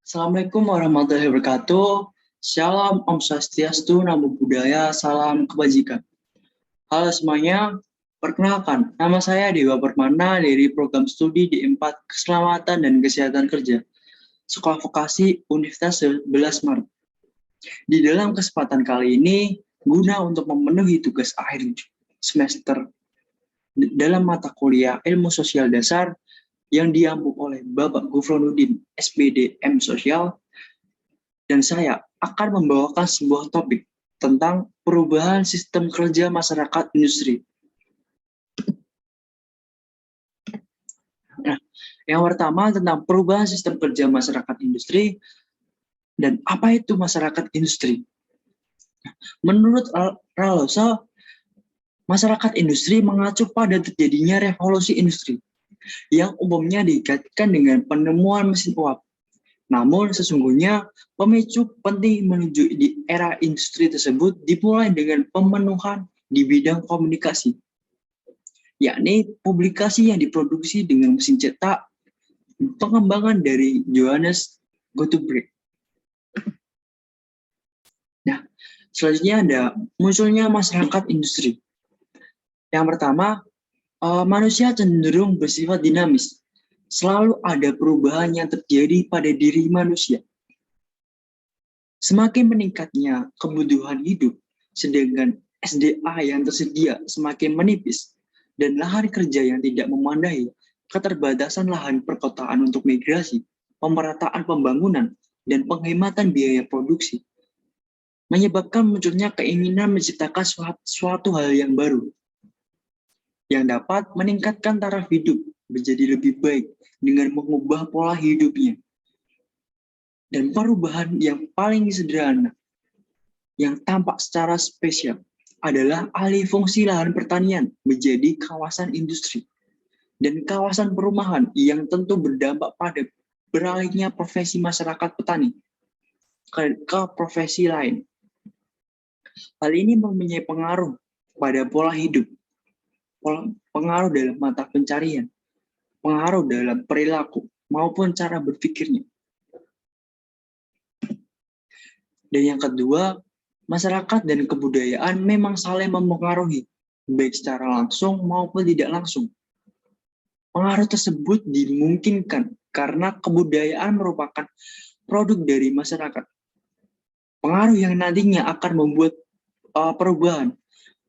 Assalamualaikum warahmatullahi wabarakatuh. Shalom, Om Swastiastu, Namo Buddhaya, salam kebajikan. Halo semuanya, perkenalkan, nama saya Dewa Permana dari program studi D4 Keselamatan dan Kesehatan Kerja, Sekolah Vokasi Universitas 11 Maret. Di dalam kesempatan kali ini, guna untuk memenuhi tugas akhir semester dalam mata kuliah Ilmu Sosial Dasar, yang diampu oleh Bapak Gufronuddin, SPD M Sosial, dan saya akan membawakan sebuah topik tentang perubahan sistem kerja masyarakat industri. Nah, yang pertama tentang perubahan sistem kerja masyarakat industri dan apa itu masyarakat industri. Menurut Ralosa, masyarakat industri mengacu pada terjadinya revolusi industri yang umumnya dikaitkan dengan penemuan mesin uap. Namun sesungguhnya pemicu penting menuju di era industri tersebut dimulai dengan pemenuhan di bidang komunikasi, yakni publikasi yang diproduksi dengan mesin cetak, pengembangan dari Johannes Gutenberg. Nah, selanjutnya ada munculnya masyarakat industri. Yang pertama, manusia cenderung bersifat dinamis. Selalu ada perubahan yang terjadi pada diri manusia. Semakin meningkatnya kebutuhan hidup, sedangkan SDA yang tersedia semakin menipis, dan lahan kerja yang tidak memadai, keterbatasan lahan perkotaan untuk migrasi, pemerataan pembangunan, dan penghematan biaya produksi, menyebabkan munculnya keinginan menciptakan suatu hal yang baru, yang dapat meningkatkan taraf hidup menjadi lebih baik dengan mengubah pola hidupnya. Dan perubahan yang paling sederhana, yang tampak secara spesial, adalah alih fungsi lahan pertanian menjadi kawasan industri dan kawasan perumahan yang tentu berdampak pada beralihnya profesi masyarakat petani ke profesi lain. Hal ini mempunyai pengaruh pada pola hidup, pengaruh dalam mata pencarian, pengaruh dalam perilaku, maupun cara berpikirnya. Dan yang kedua, masyarakat dan kebudayaan memang saling mempengaruhi, baik secara langsung maupun tidak langsung. Pengaruh tersebut dimungkinkan karena kebudayaan merupakan produk dari masyarakat. Pengaruh yang nantinya akan membuat perubahan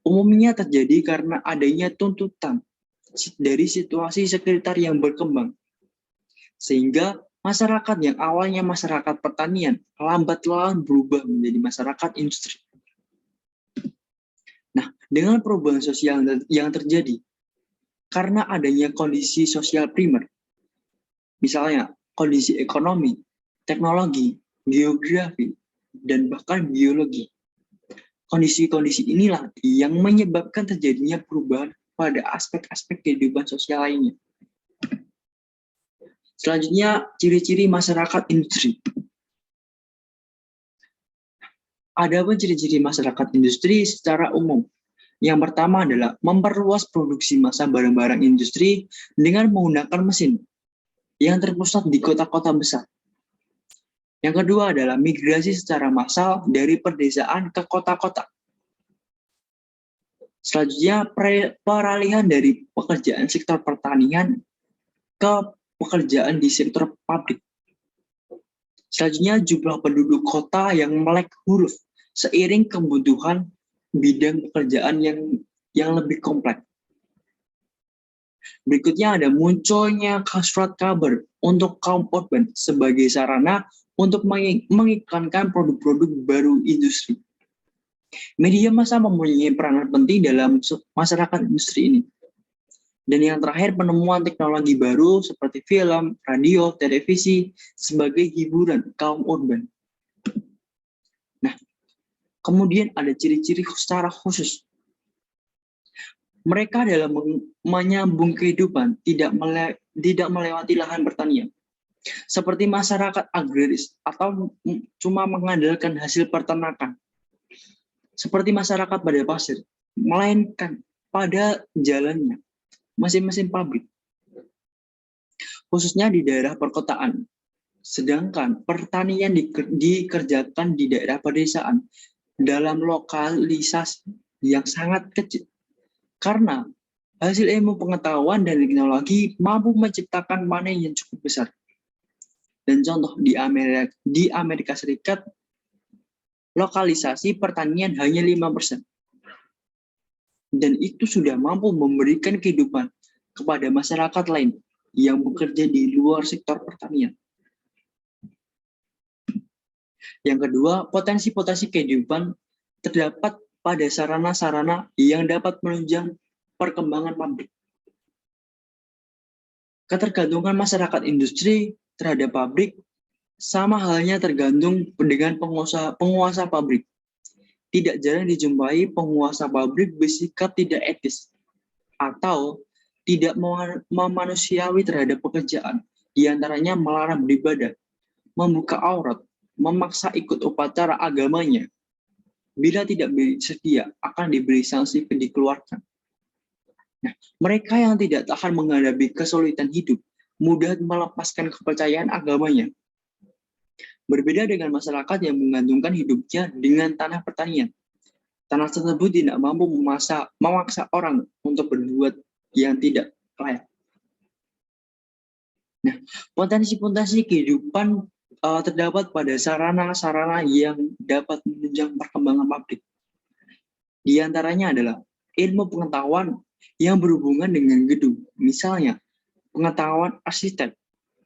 umumnya terjadi karena adanya tuntutan dari situasi sekitar yang berkembang. Sehingga masyarakat yang awalnya masyarakat pertanian lambat laun berubah menjadi masyarakat industri. Nah, dengan perubahan sosial yang terjadi karena adanya kondisi sosial primer, misalnya kondisi ekonomi, teknologi, geografi, dan bahkan biologi. Kondisi-kondisi inilah yang menyebabkan terjadinya perubahan pada aspek-aspek kehidupan sosial lainnya. Selanjutnya, ciri-ciri masyarakat industri. Ada pun ciri-ciri masyarakat industri secara umum. Yang pertama adalah memperluas produksi massa barang-barang industri dengan menggunakan mesin yang terpusat di kota-kota besar. Yang kedua adalah migrasi secara massal dari pedesaan ke kota-kota. Selanjutnya, peralihan dari pekerjaan sektor pertanian ke pekerjaan di sektor pabrik. Selanjutnya, jumlah penduduk kota yang melek huruf seiring kebutuhan bidang pekerjaan yang lebih kompleks. Berikutnya ada munculnya surat kabar untuk kaum urban sebagai sarana untuk mengiklankan produk-produk baru industri. Media massa mempunyai peranan penting dalam masyarakat industri ini. Dan yang terakhir, penemuan teknologi baru seperti film, radio, televisi sebagai hiburan kaum urban. Nah, kemudian ada ciri-ciri secara khusus. Mereka dalam menyambung kehidupan tidak melewati lahan pertanian. Seperti masyarakat agraris atau cuma mengandalkan hasil peternakan. Seperti masyarakat pada pasir, melainkan pada jalannya mesin-mesin pabrik. Khususnya di daerah perkotaan. Sedangkan pertanian dikerjakan di daerah pedesaan dalam lokalisasi yang sangat kecil. Karena hasil ilmu pengetahuan dan teknologi mampu menciptakan panen yang cukup besar. Dan contoh di Amerika Serikat, lokalisasi pertanian hanya 5%. Dan itu sudah mampu memberikan kehidupan kepada masyarakat lain yang bekerja di luar sektor pertanian. Yang kedua, potensi-potensi kehidupan terdapat pada sarana-sarana yang dapat menunjang perkembangan pabrik. Ketergantungan masyarakat industri terhadap pabrik sama halnya tergantung dengan penguasa pabrik. Tidak jarang dijumpai penguasa pabrik bersikap tidak etis atau tidak memanusiawi terhadap pekerjaan, diantaranya melarang beribadah, membuka aurat, memaksa ikut upacara agamanya. Bila tidak bersedia, akan diberi sanksi dikeluarkan. Nah, mereka yang tidak tahan menghadapi kesulitan hidup, mudah melepaskan kepercayaan agamanya. Berbeda dengan masyarakat yang menggantungkan hidupnya dengan tanah pertanian. Tanah tersebut tidak mampu memaksa orang untuk berbuat yang tidak layak. Nah, potensi-potensi kehidupan terdapat pada sarana-sarana yang dapat menunjang perkembangan pabrik. Di antaranya adalah ilmu pengetahuan yang berhubungan dengan gedung, misalnya pengetahuan arsitek,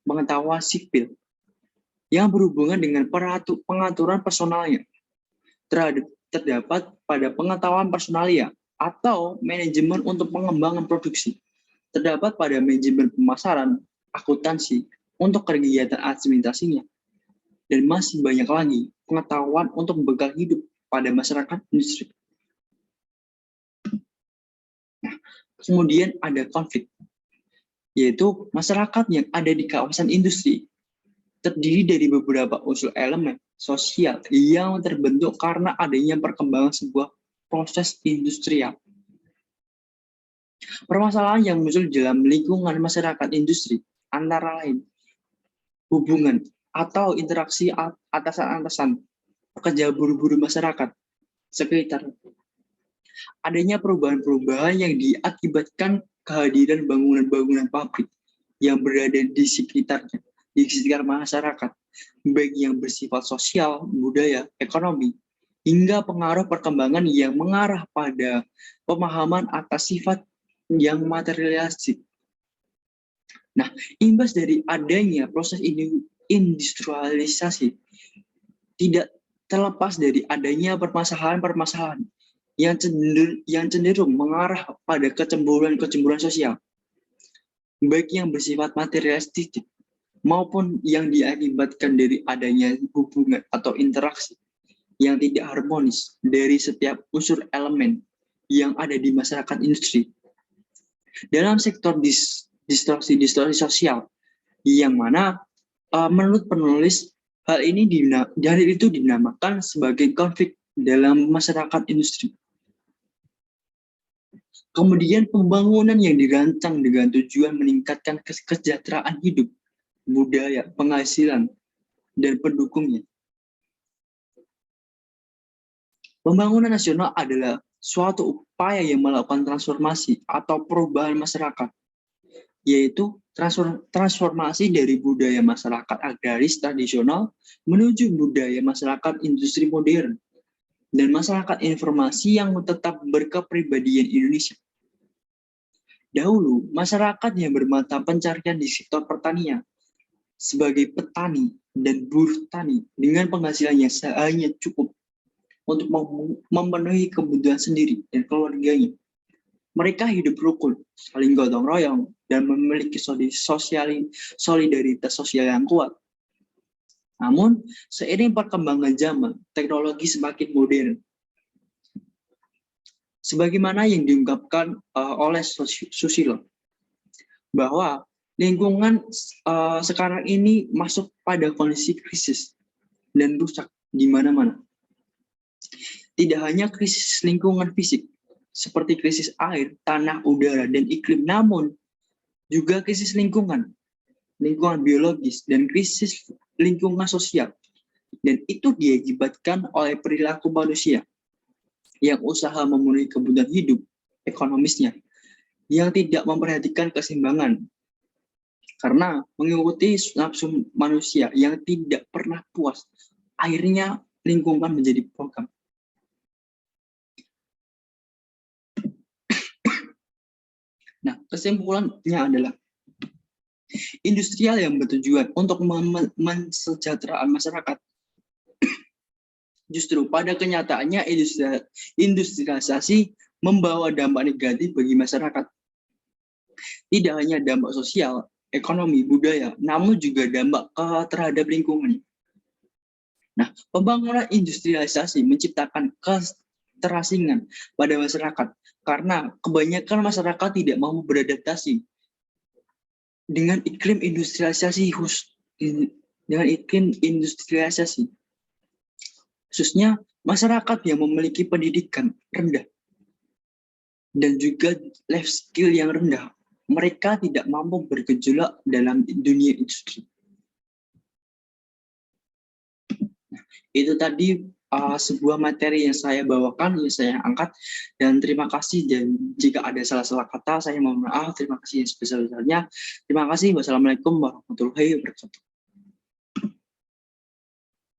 pengetahuan sipil, yang berhubungan dengan pengaturan personalnya. Terdapat pada pengetahuan personalia atau manajemen untuk pengembangan produksi. Terdapat pada manajemen pemasaran, akuntansi, untuk kegiatan administrasinya. Dan masih banyak lagi pengetahuan untuk bekal hidup pada masyarakat industri. Nah, kemudian ada konflik, yaitu masyarakat yang ada di kawasan industri terdiri dari beberapa unsur elemen sosial yang terbentuk karena adanya perkembangan sebuah proses industrial. Permasalahan yang muncul dalam lingkungan masyarakat industri antara lain hubungan atau interaksi atasan-atasan, pekerja buru-buru masyarakat sekitar. Adanya perubahan-perubahan yang diakibatkan kehadiran bangunan-bangunan pabrik yang berada di sekitar masyarakat, baik yang bersifat sosial, budaya, ekonomi, hingga pengaruh perkembangan yang mengarah pada pemahaman atas sifat yang materialistik. Nah, imbas dari adanya proses industrialisasi tidak terlepas dari adanya permasalahan-permasalahan yang cenderung mengarah pada kecemburuan sosial, baik yang bersifat materialistik maupun yang diakibatkan dari adanya hubungan atau interaksi yang tidak harmonis dari setiap unsur elemen yang ada di masyarakat industri. Dalam sektor distorsi sosial, yang mana menurut penulis hal ini dinamakan sebagai konflik dalam masyarakat industri. Kemudian pembangunan yang dirancang dengan tujuan meningkatkan kesejahteraan hidup, budaya, penghasilan, dan pendukungnya. Pembangunan nasional adalah suatu upaya yang melakukan transformasi atau perubahan masyarakat, yaitu transformasi dari budaya masyarakat agraris tradisional menuju budaya masyarakat industri modern dan masyarakat informasi yang tetap berkepribadian Indonesia. Dahulu, masyarakat yang bermata pencarian di sektor pertanian sebagai petani dan buruh tani dengan penghasilan yang hanya cukup untuk memenuhi kebutuhan sendiri dan keluarganya. Mereka hidup rukun, saling gotong royong, dan memiliki solidaritas sosial yang kuat. Namun, seiring perkembangan zaman, teknologi semakin modern. Sebagaimana yang diungkapkan oleh Susilo, bahwa lingkungan sekarang ini masuk pada kondisi krisis dan rusak di mana-mana. Tidak hanya krisis lingkungan fisik, seperti krisis air, tanah, udara, dan iklim, namun juga krisis lingkungan biologis, dan krisis lingkungan sosial, dan itu diakibatkan oleh perilaku manusia yang usaha memenuhi kebutuhan hidup ekonomisnya, yang tidak memperhatikan keseimbangan karena mengikuti nafsu manusia yang tidak pernah puas. Akhirnya lingkungan menjadi program. Nah, kesimpulannya adalah industrial yang bertujuan untuk mensejahteraan masyarakat. Justru pada kenyataannya industrialisasi membawa dampak negatif bagi masyarakat. Tidak hanya dampak sosial, ekonomi, budaya, namun juga dampak terhadap lingkungan. Nah, pembangunan industrialisasi menciptakan keterasingan pada masyarakat karena kebanyakan masyarakat tidak mampu beradaptasi dengan iklim industrialisasi khususnya masyarakat yang memiliki pendidikan rendah dan juga life skill yang rendah. Mereka tidak mampu bergejolak dalam dunia industri. Itu tadi sebuah materi yang saya bawakan, yang saya angkat, dan terima kasih. Dan jika ada salah-salah kata, saya mohon maaf. Terima kasih yang sebesar-besarnya. Terima kasih. Wassalamualaikum warahmatullahi wabarakatuh.